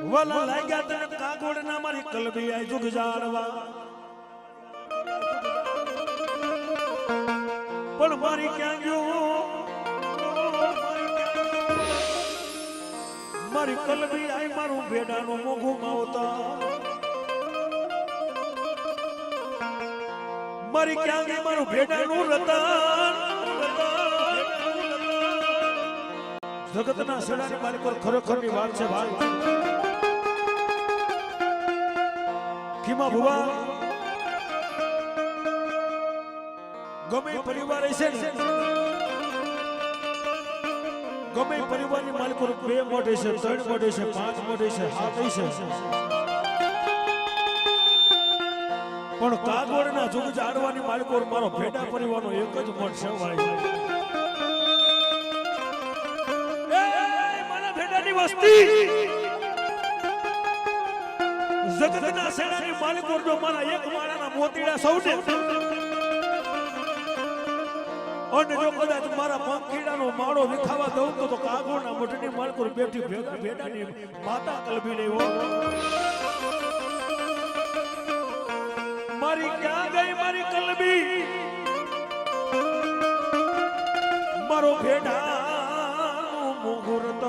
વાલા લાગ્યા તને કાગોડ ના મારી કલબી આઈ જુગ જાળવા પણ મારી ક્યાં ગયો મારી કલબી આઈ મારું ભેડાનું મોઘું માવતા મારી ક્યાં ગઈ મારું ભેડાનું રતન જગતના સેડાની મારી પર ખરેખરની વાત છે ભાઈ કીમા ભુવા ગમે પરિવાર હશે ને ગમે પરિવારની માલિકો 2 મોઢે છે 3 મોઢે છે 5 મોઢે છે 7 છે પણ કાગોડના જુગ જાડવાની માલિકો મારો ભેડા પરિવારનો એક જ મોઢ છે ભાઈ વસ્તી જગતના સેનાની માલિકો જો મારા એક માળાના મોતીડા સૌને અને જો કદાચ મારા પંખીડાનો માળો વિખાવા દઉં તો કાગોડના મોઢની માલિકો બેઠી ભેગા ભેડાની માતા કલબી નહીં હો મારી ક્યાં ગઈ મારી કલબી મારો ભેડા મુહૂર્ત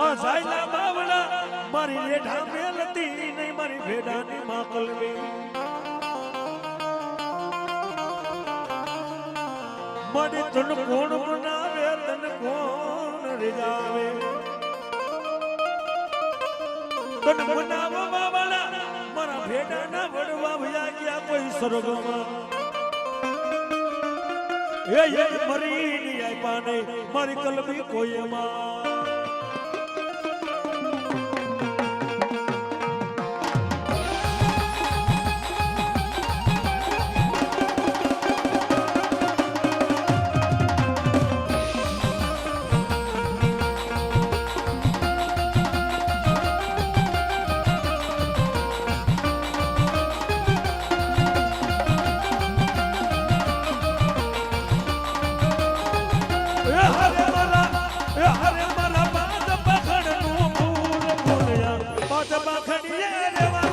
જાયલા બાવડા મારી લેઢા મેલતી નહીં મારી ભેડાની માં કલબી મારી તન કોણ બનાવે તન કોણ રીજાવે તન બનાવો બાવડા મારા ભેડાના વડવા ભયા ગયા કોઈ સ્વર્ગમાં એ મરી ની આપ્યા નહીં મારી કલબી કોઈ એમાં બાખડીએ રેવા